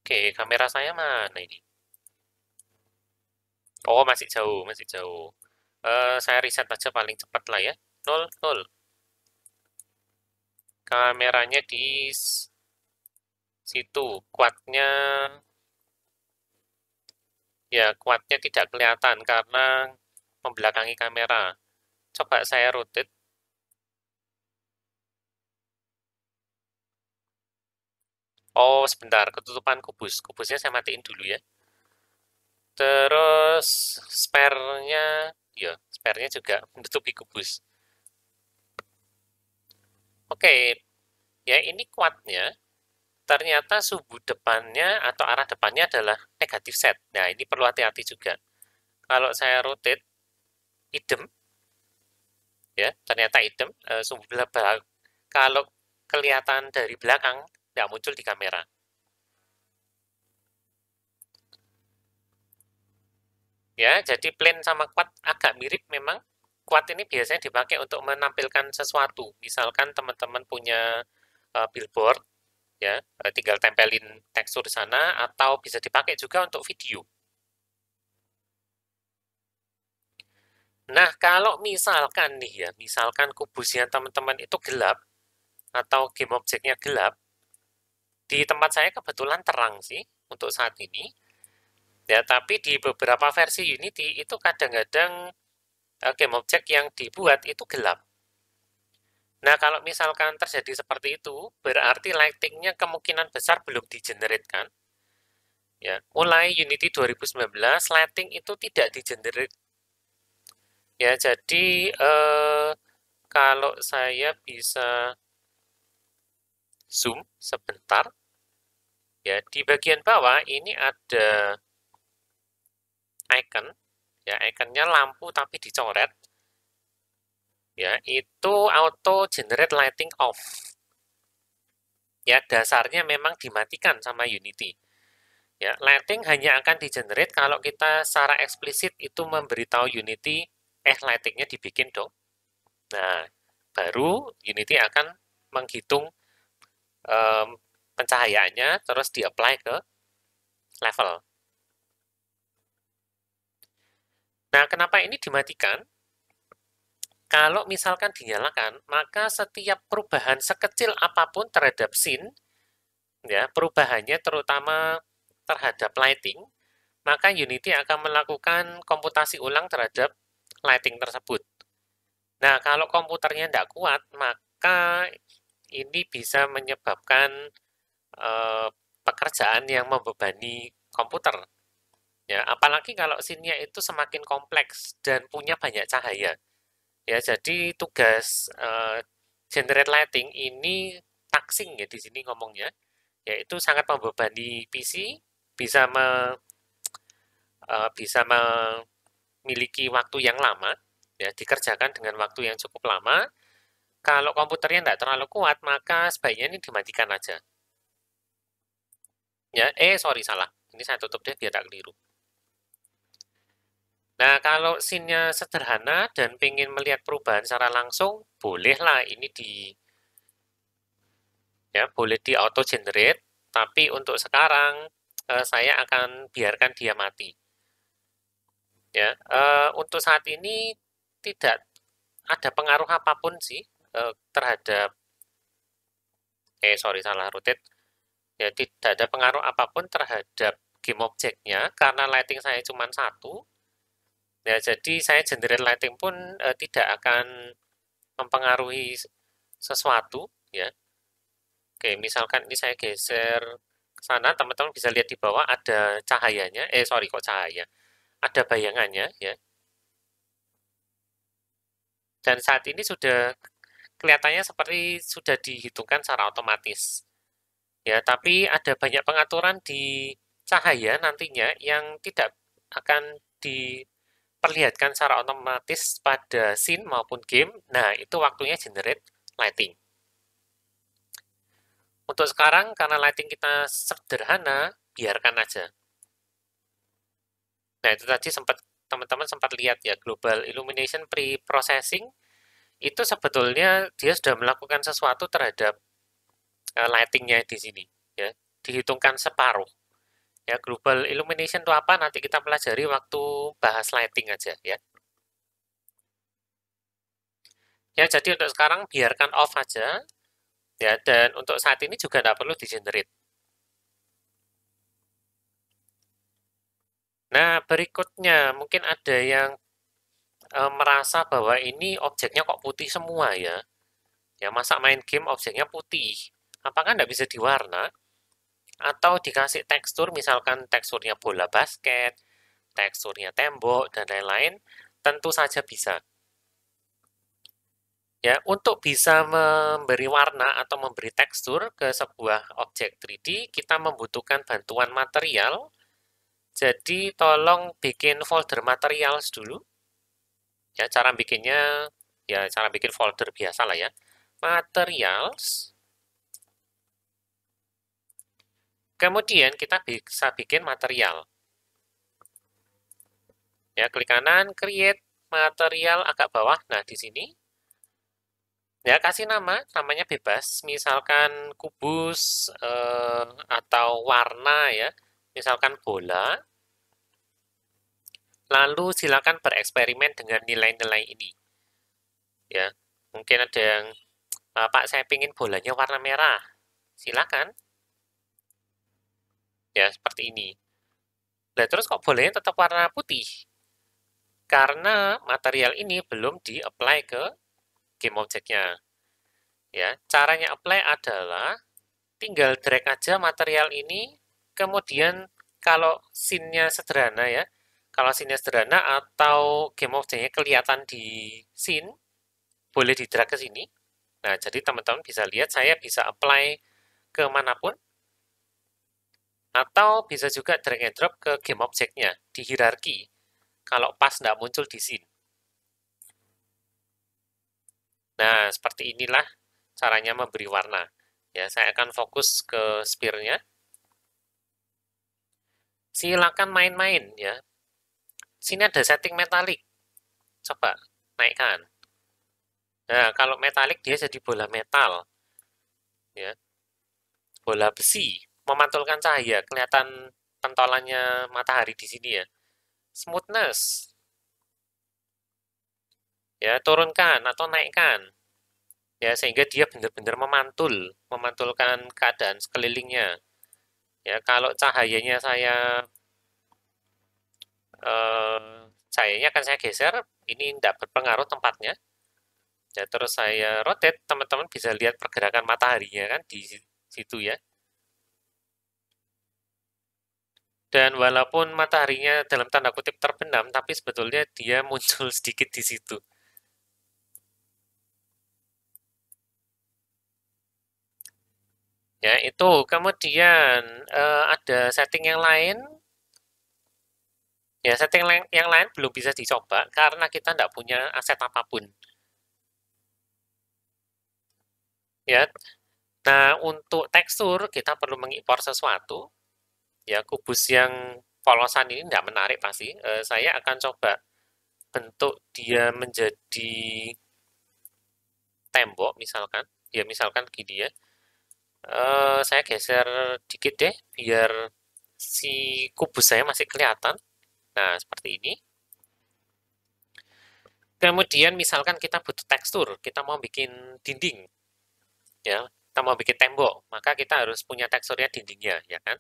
Oke, kamera saya mana ini? Oh, masih jauh, masih jauh. Saya reset aja paling cepat lah ya. 0, 0. Kameranya di situ. Quadnya, ya quadnya tidak kelihatan karena membelakangi kamera. Coba saya rotate. Oh, sebentar, ketutupan kubus. Kubusnya saya matiin dulu ya. Terus spare-nya ya spare-nya juga menutupi kubus. Oke, ya ini kuatnya. Ternyata suhu depannya atau arah depannya adalah negatif set. Nah, ini perlu hati-hati juga. Kalau saya rotate, idem, ya, ternyata idem, suhu belakang. Kalau kelihatan dari belakang, nggak muncul di kamera. Ya, jadi plain sama quad agak mirip memang. Quad ini biasanya dipakai untuk menampilkan sesuatu. Misalkan teman-teman punya billboard, ya, tinggal tempelin tekstur di sana, atau bisa dipakai juga untuk video. Nah, kalau misalkan nih ya, misalkan kubusnya teman-teman itu gelap, atau game objeknya gelap, di tempat saya kebetulan terang sih untuk saat ini. Ya, tapi di beberapa versi Unity itu kadang-kadang game objek yang dibuat itu gelap. Nah, kalau misalkan terjadi seperti itu, berarti lighting-nya kemungkinan besar belum di-generate kan. Ya, mulai Unity 2019, lighting itu tidak di-generate. Ya, jadi kalau saya bisa zoom sebentar, ya di bagian bawah ini ada icon, ya iconnya lampu tapi dicoret. Ya, itu auto generate lighting off. Ya, dasarnya memang dimatikan sama Unity. Ya, lighting hanya akan di-generate kalau kita secara eksplisit itu memberitahu Unity, lightingnya dibikin dong. Nah, baru Unity akan menghitung um, pencahayaannya, terus di-apply ke level. Nah, kenapa ini dimatikan? Kalau misalkan dinyalakan, maka setiap perubahan sekecil apapun terhadap scene, ya, perubahannya terutama terhadap lighting, maka Unity akan melakukan komputasi ulang terhadap lighting tersebut. Nah, kalau komputernya tidak kuat, maka ini bisa menyebabkan pekerjaan yang membebani komputer. Ya, apalagi kalau scene-nya itu semakin kompleks dan punya banyak cahaya. Ya, jadi tugas generate lighting ini taxing ya di sini ngomongnya, yaitu sangat membebani PC, bisa bisa memiliki waktu yang lama, ya dikerjakan dengan waktu yang cukup lama. Kalau komputernya tidak terlalu kuat, maka sebaiknya ini dimatikan aja. Ya, sorry salah. Ini saya tutup deh biar tak keliru. Nah, kalau scene-nya sederhana dan pengen melihat perubahan secara langsung, bolehlah ini boleh di auto generate, tapi untuk sekarang saya akan biarkan dia mati. Ya, untuk saat ini tidak ada pengaruh apapun sih terhadap sorry salah rotate. Ya, tidak ada pengaruh apapun terhadap game objeknya karena lighting saya cuma satu. Ya, jadi saya generate lighting pun tidak akan mempengaruhi sesuatu ya. Oke, misalkan ini saya geser ke sana, teman-teman bisa lihat di bawah ada cahayanya. Sorry kok cahaya. Ada bayangannya ya. Dan saat ini sudah kelihatannya seperti sudah dihitungkan secara otomatis. Ya, tapi ada banyak pengaturan di cahaya nantinya yang tidak akan diperlihatkan secara otomatis pada scene maupun game. Nah, itu waktunya generate lighting. Untuk sekarang, karena lighting kita sederhana, biarkan aja. Nah, itu tadi teman-teman sempat lihat ya, Global Illumination Pre-Processing, itu sebetulnya dia sudah melakukan sesuatu terhadap lightingnya di sini. Ya, dihitungkan separuh. Ya, Global Illumination itu apa? Nanti kita pelajari waktu bahas lighting aja ya. Ya, jadi untuk sekarang biarkan off aja. Ya, dan untuk saat ini juga tidak perlu di-generate. Nah, berikutnya mungkin ada yang merasa bahwa ini objeknya kok putih semua ya. Ya, masa main game objeknya putih? Apakah tidak bisa diwarna? Atau dikasih tekstur, misalkan teksturnya bola basket, teksturnya tembok, dan lain-lain, Tentu saja bisa. Ya, untuk bisa memberi warna atau memberi tekstur ke sebuah objek 3D, kita membutuhkan bantuan material. Jadi, tolong bikin folder materials dulu. Ya, cara bikinnya, ya cara bikin folder biasa lah ya. Materials. Kemudian kita bisa bikin material. Ya, klik kanan, create material agak bawah. Nah, di sini ya kasih namanya bebas, misalkan kubus atau warna ya, misalkan bola. Lalu silakan bereksperimen dengan nilai-nilai ini. Ya, mungkin ada yang Pak saya ingin bolanya warna merah. Silakan. Ya, seperti ini. Nah, terus kok bolanya tetap warna putih? Karena material ini belum di-apply ke game objeknya. Ya, caranya apply adalah tinggal drag aja material ini, kemudian kalau scene-nya sederhana ya, kalau scene-nya sederhana atau game objeknya kelihatan di scene, boleh di drag ke sini. Nah, jadi teman-teman bisa lihat saya bisa apply ke manapun, atau bisa juga drag and drop ke game objeknya di hierarki, kalau pas nggak muncul di scene. Nah, seperti inilah caranya memberi warna. Ya, saya akan fokus ke sphere-nya. Silakan main-main ya. Sini ada setting metalik. Coba naikkan. Nah, kalau metalik dia jadi bola metal. Ya, bola besi, memantulkan cahaya, kelihatan pentolannya matahari di sini ya. Smoothness. Ya, turunkan atau naikkan. Ya, sehingga dia benar-benar memantulkan keadaan sekelilingnya. Ya, kalau cahayanya cahayanya akan saya geser, ini tidak berpengaruh tempatnya. Ya, terus saya rotate, teman-teman bisa lihat pergerakan mataharinya kan di situ ya. Dan walaupun mataharinya dalam tanda kutip terbenam, tapi sebetulnya dia muncul sedikit di situ. Ya, itu. Kemudian ada setting yang lain. Ya, setting yang lain belum bisa dicoba karena kita tidak punya aset apapun. Ya, nah untuk tekstur kita perlu mengimpor sesuatu. Ya, kubus yang polosan ini tidak menarik pasti. Saya akan coba bentuk dia menjadi tembok misalkan. Ya, misalkan gini ya. Saya geser dikit deh biar si kubus saya masih kelihatan. Nah, seperti ini. Kemudian misalkan kita butuh tekstur, kita mau bikin dinding, ya, kita mau bikin tembok, maka kita harus punya teksturnya dindingnya, ya kan?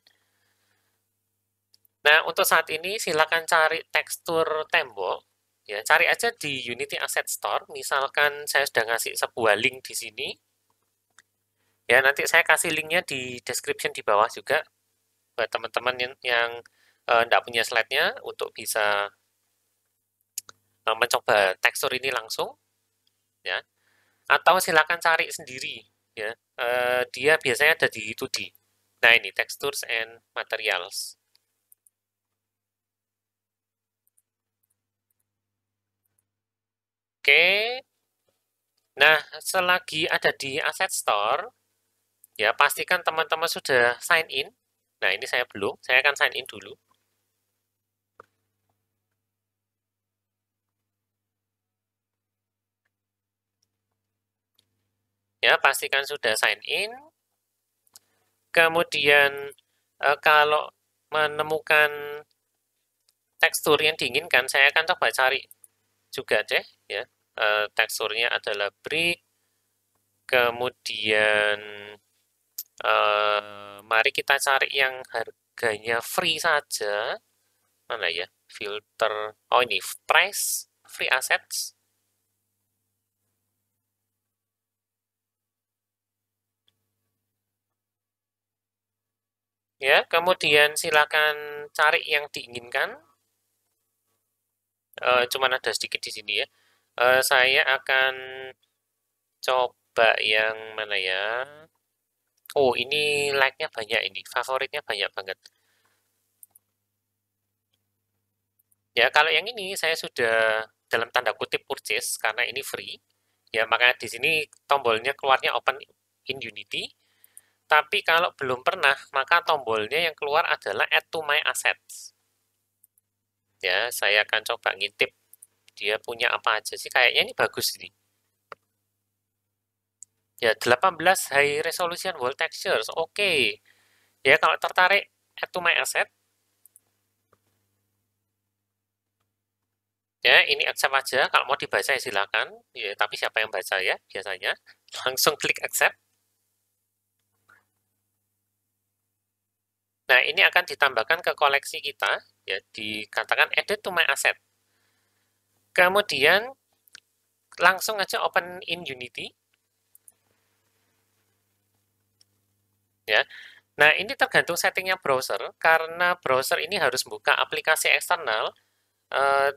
Nah, untuk saat ini silakan cari tekstur tembok, ya, cari aja di Unity Asset Store. Misalkan saya sudah ngasih sebuah link di sini, ya, nanti saya kasih linknya di description di bawah juga buat teman-teman yang tidak punya slide-nya untuk bisa mencoba tekstur ini langsung, ya. Atau silakan cari sendiri, ya. Dia biasanya ada di 2D. Nah, ini textures and materials. Oke. Nah, selagi ada di Asset Store, ya pastikan teman-teman sudah sign in. Nah, ini saya belum. Saya akan sign in dulu. Ya, pastikan sudah sign in. Kemudian kalau menemukan tekstur yang diinginkan, saya akan coba cari juga deh, ya. Teksturnya adalah brick. Kemudian mari kita cari yang harganya free saja. Mana ya? Filter. Oh, ini price free assets. Ya, kemudian silakan cari yang diinginkan. cuman ada sedikit di sini ya. Saya akan coba yang mana ya? Oh, ini like-nya banyak ini, favoritnya banyak banget. Ya, kalau yang ini saya sudah dalam tanda kutip purchase karena ini free. Ya, makanya di sini tombolnya keluarnya open in Unity. Tapi kalau belum pernah, maka tombolnya yang keluar adalah add to my assets. Ya, saya akan coba ngintip dia punya apa aja sih. Kayaknya ini bagus ini. Ya, 18 high resolution wall textures. Oke. Ya, kalau tertarik add to my asset, ya ini accept aja. Kalau mau dibaca ya silakan. Ya, tapi siapa yang baca ya biasanya? Langsung klik accept. Nah, ini akan ditambahkan ke koleksi kita, ya dikatakan added to my asset. Kemudian langsung aja open in Unity, ya. Nah, ini tergantung settingnya browser, karena browser ini harus buka aplikasi eksternal.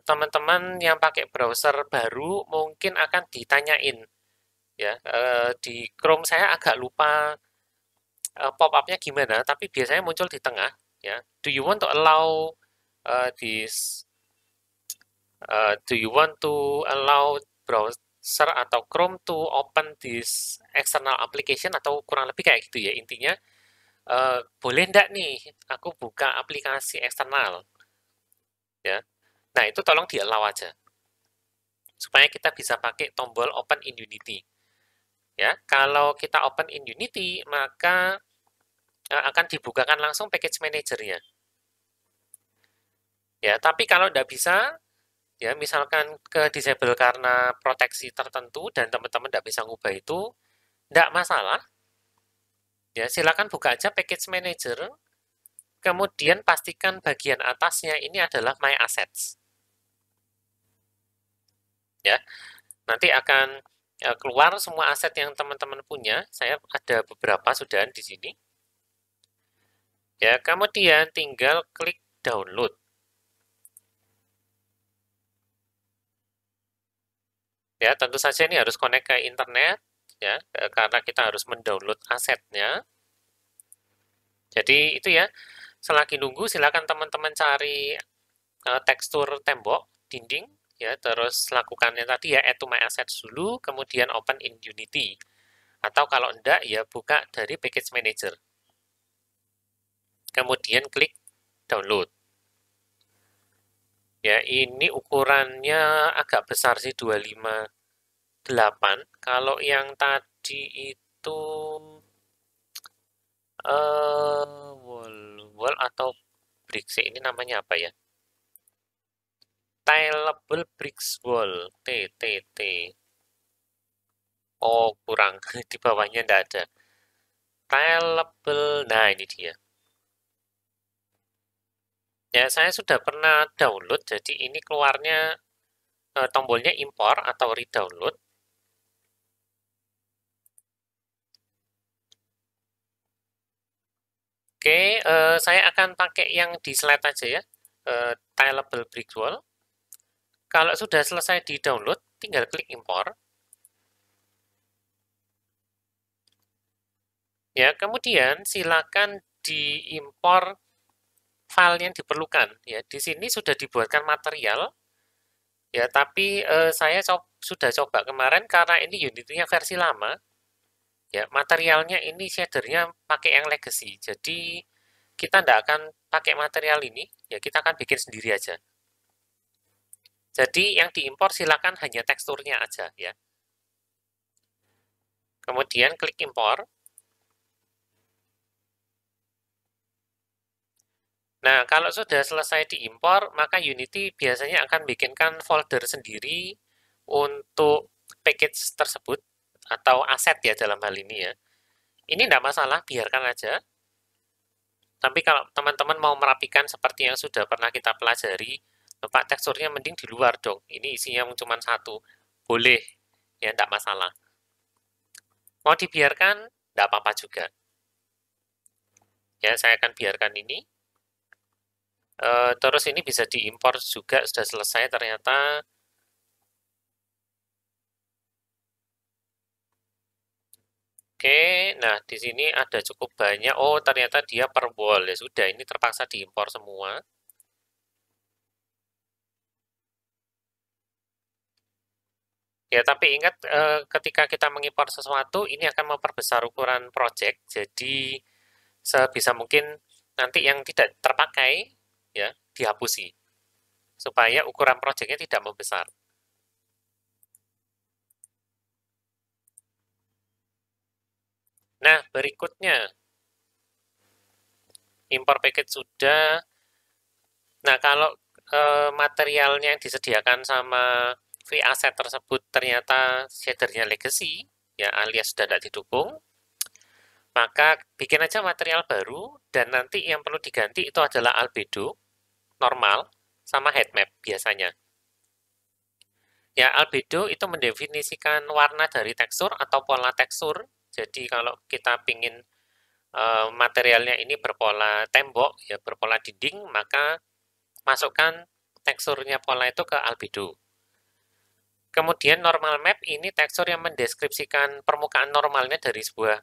Teman-teman yang pakai browser baru mungkin akan ditanyain, ya. Di Chrome saya agak lupa pop-up-nya gimana, tapi biasanya muncul di tengah, ya. Do you want to allow this? Do you want to allow browser atau Chrome to open this external application atau kurang lebih kayak gitu ya intinya. Boleh ndak nih aku buka aplikasi eksternal, ya. Nah itu tolong di allow aja supaya kita bisa pakai tombol open in Unity, ya. Kalau kita open in Unity maka akan dibukakan langsung package manajernya, ya. Tapi kalau ndak bisa, ya misalkan ke disable karena proteksi tertentu dan teman-teman ndak bisa ngubah itu, ndak masalah. Ya, silakan buka aja package manager, kemudian pastikan bagian atasnya ini adalah my assets. Ya, nanti akan keluar semua aset yang teman-teman punya. Saya ada beberapa sudah di sini. Ya, kemudian tinggal klik download. Ya, tentu saja ini harus connect ke internet, ya, karena kita harus mendownload asetnya. Jadi itu ya, selagi nunggu silakan teman-teman cari tekstur tembok, dinding, ya, terus lakukan yang tadi ya, add to my assets dulu, kemudian open in Unity. Atau kalau enggak, ya buka dari package manager. Kemudian klik download. Ya, ini ukurannya agak besar sih, 258. Kalau yang tadi itu wall atau bricks, ini namanya apa ya? Tileable bricks wall, TTT. Oh, kurang. Di bawahnya enggak ada. Tileable, nah ini dia. Ya, saya sudah pernah download, jadi ini keluarnya tombolnya impor atau redownload. Oke, saya akan pakai yang di slide aja ya, tileable brick wall. Kalau sudah selesai di download, tinggal klik impor. Ya, kemudian silakan diimpor file yang diperlukan. Ya, di sini sudah dibuatkan material. Ya, tapi saya sudah coba kemarin karena ini Unity-nya versi lama. Ya, materialnya ini shadernya pakai yang legacy. Jadi kita tidak akan pakai material ini. Ya, kita akan bikin sendiri aja. Jadi yang diimpor silakan hanya teksturnya aja ya. Kemudian klik impor. Nah, kalau sudah selesai diimpor, maka Unity biasanya akan bikinkan folder sendiri untuk package tersebut atau aset ya dalam hal ini ya. Ini tidak masalah, biarkan aja. Tapi kalau teman-teman mau merapikan seperti yang sudah pernah kita pelajari, Pak teksturnya mending di luar dong. Ini isinya cuma satu. Boleh, ya tidak masalah. Mau dibiarkan, tidak apa-apa juga. Ya, saya akan biarkan ini. Terus ini bisa diimpor juga, sudah selesai ternyata. Oke, nah di sini ada cukup banyak. Oh, ternyata dia per wall ya sudah. Ini terpaksa diimpor semua. Ya, tapi ingat ketika kita mengimpor sesuatu, ini akan memperbesar ukuran project. Jadi sebisa mungkin nanti yang tidak terpakai ya dihapusi supaya ukuran projectnya tidak membesar. Nah, berikutnya impor package sudah. Nah, kalau materialnya yang disediakan sama free asset tersebut ternyata shadernya legacy, ya alias sudah tidak didukung, maka bikin aja material baru dan nanti yang perlu diganti itu adalah albedo normal sama heat map biasanya. Ya, albedo itu mendefinisikan warna dari tekstur atau pola tekstur. Jadi kalau kita ingin materialnya ini berpola tembok, ya berpola dinding, maka masukkan teksturnya pola itu ke albedo. Kemudian normal map ini tekstur yang mendeskripsikan permukaan normalnya dari sebuah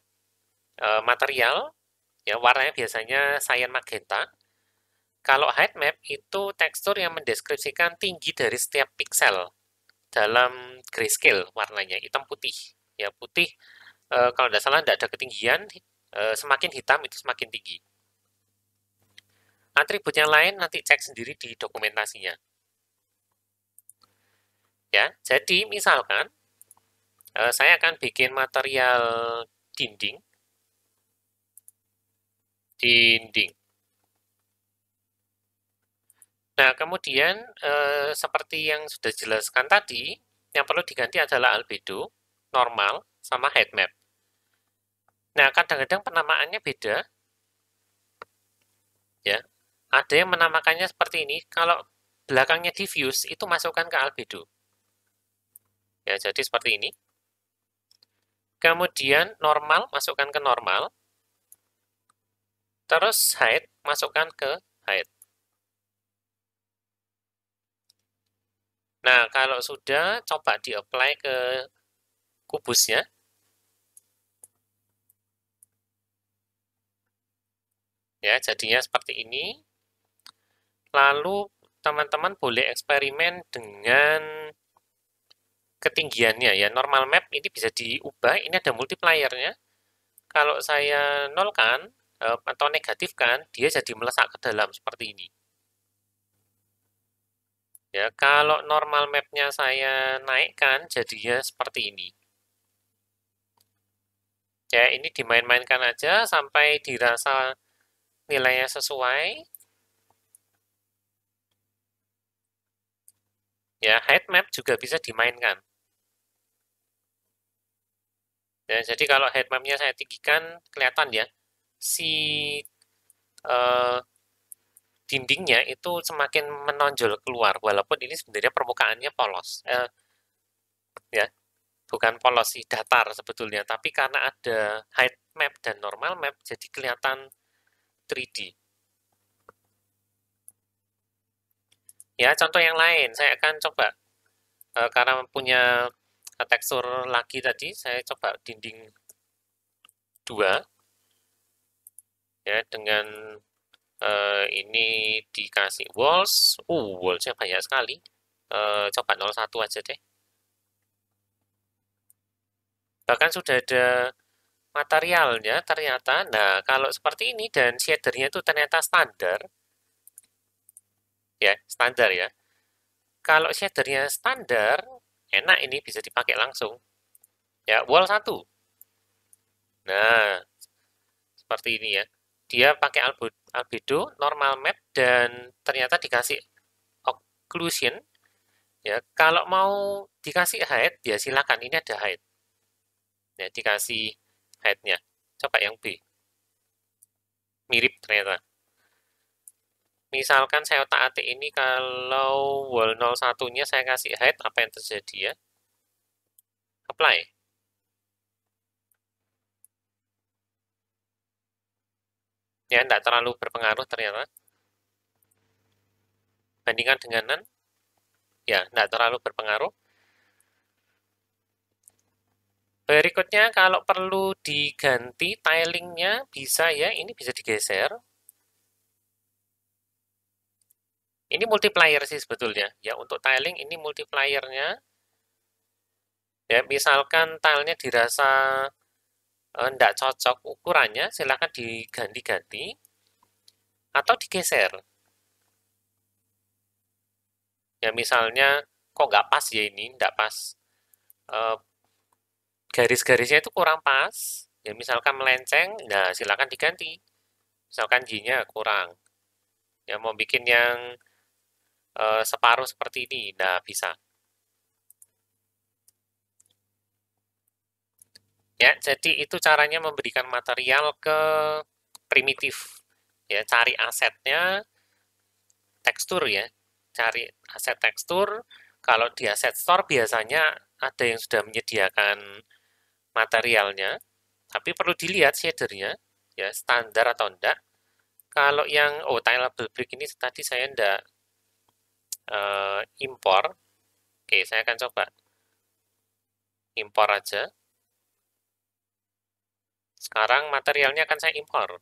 material, ya warnanya biasanya cyan magenta. Kalau height map itu tekstur yang mendeskripsikan tinggi dari setiap pixel dalam grayscale warnanya, hitam putih. Ya putih, kalau tidak salah tidak ada ketinggian, semakin hitam itu semakin tinggi. Atribut yang lain nanti cek sendiri di dokumentasinya. Ya, jadi misalkan saya akan bikin material dinding, dinding. Nah, kemudian seperti yang sudah dijelaskan tadi, yang perlu diganti adalah albedo, normal, sama height map. Nah, kadang-kadang penamaannya beda, ya. Ada yang menamakannya seperti ini, kalau belakangnya diffuse, itu masukkan ke albedo. Ya, jadi seperti ini. Kemudian normal, masukkan ke normal. Terus height, masukkan ke height. Nah, kalau sudah, coba di-apply ke kubusnya. Ya, jadinya seperti ini. Lalu, teman-teman boleh eksperimen dengan ketinggiannya ya. Normal map ini bisa diubah, ini ada multipliernya. Kalau saya nolkan atau negatifkan, dia jadi melesak ke dalam seperti ini. Ya, kalau normal mapnya saya naikkan, jadinya seperti ini. Ya, ini dimain-mainkan aja sampai dirasa nilainya sesuai. Ya, height map juga bisa dimainkan. Ya, jadi kalau height mapnya saya tinggikan, kelihatan ya, si eh, dindingnya itu semakin menonjol keluar, walaupun ini sebenarnya permukaannya polos. Ya, bukan polos sih, datar sebetulnya. Tapi karena ada height map dan normal map, jadi kelihatan 3D. Ya, contoh yang lain, saya akan coba, karena punya tekstur lagi tadi, saya coba dinding 2, ya, dengan ini dikasih walls. Wallsnya banyak sekali. Coba 01 aja deh. Bahkan sudah ada materialnya ternyata. Nah, kalau seperti ini dan shadernya itu ternyata standar, ya, standar ya. Kalau shadernya standar, enak ini bisa dipakai langsung. Ya, wall 1. Nah, seperti ini ya. Dia pakai albedo, normal map, dan ternyata dikasih occlusion. Ya, kalau mau dikasih height, ya silakan. Ini ada height. Ya, dikasih height-nya. Coba yang B. Mirip ternyata. Misalkan saya otak-atik ini kalau wall 01-nya saya kasih height, apa yang terjadi ya? Apply. Ya, tidak terlalu berpengaruh ternyata. bandingkan dengan non, ya nggak terlalu berpengaruh. Berikutnya kalau perlu diganti tilingnya bisa ya, ini bisa digeser. Ini multiplier sih sebetulnya. Ya untuk tiling ini multipliernya. Ya misalkan tilenya dirasa nggak cocok ukurannya, silakan diganti-ganti atau digeser. Ya misalnya kok nggak pas ya ini, nggak pas. Eh, garis-garisnya itu kurang pas. Ya misalkan melenceng, nah silakan diganti. Misalkan Y-nya kurang. Ya mau bikin yang separuh seperti ini, nah bisa. Ya, jadi itu caranya memberikan material ke primitif. Ya, cari asetnya, tekstur ya. Cari aset tekstur. Kalau di aset store biasanya ada yang sudah menyediakan materialnya, tapi perlu dilihat shadernya, ya standar atau enggak. Kalau yang, oh tileable brick ini tadi saya enggak impor. Oke, saya akan coba impor aja. Sekarang materialnya akan saya impor.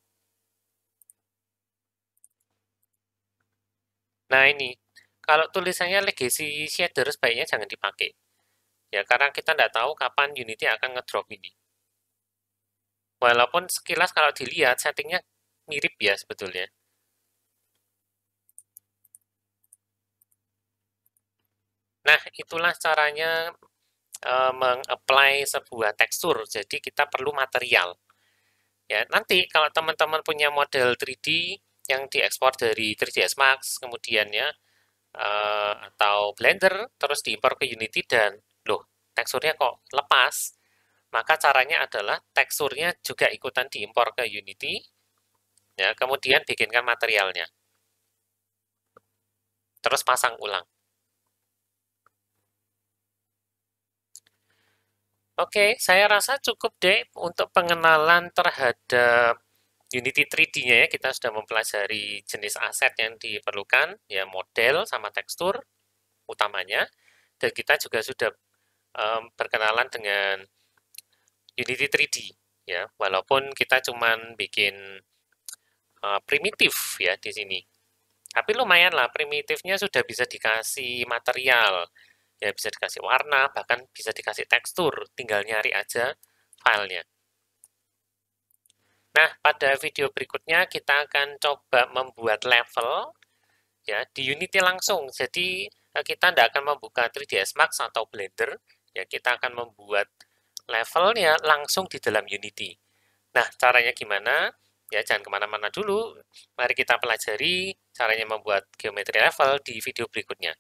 Nah ini, kalau tulisannya legacy shader sebaiknya jangan dipakai. Ya, karena kita nggak tahu kapan Unity akan ngedrop ini. Walaupun sekilas kalau dilihat settingnya mirip ya sebetulnya. Nah, itulah caranya meng-apply sebuah tekstur. Jadi kita perlu material. Ya, nanti kalau teman-teman punya model 3D yang diekspor dari 3ds Max, kemudian ya atau Blender, terus diimpor ke Unity dan loh, teksturnya kok lepas, maka caranya adalah teksturnya juga ikutan diimpor ke Unity, ya, kemudian bikinkan materialnya, terus pasang ulang. Oke, saya rasa cukup deh untuk pengenalan terhadap Unity 3D-nya ya. Kita sudah mempelajari jenis aset yang diperlukan, ya model sama tekstur utamanya, dan kita juga sudah berkenalan dengan Unity 3D ya. Walaupun kita cuman bikin primitif ya di sini. Tapi lumayan lah, primitifnya sudah bisa dikasih material, ya bisa dikasih warna, bahkan bisa dikasih tekstur, tinggal nyari aja filenya. Nah, pada video berikutnya kita akan coba membuat level ya di Unity langsung. Jadi kita tidak akan membuka 3ds Max atau Blender, ya kita akan membuat levelnya langsung di dalam Unity. Nah, caranya gimana? Ya, jangan kemana-mana dulu. Mari kita pelajari caranya membuat geometri level di video berikutnya.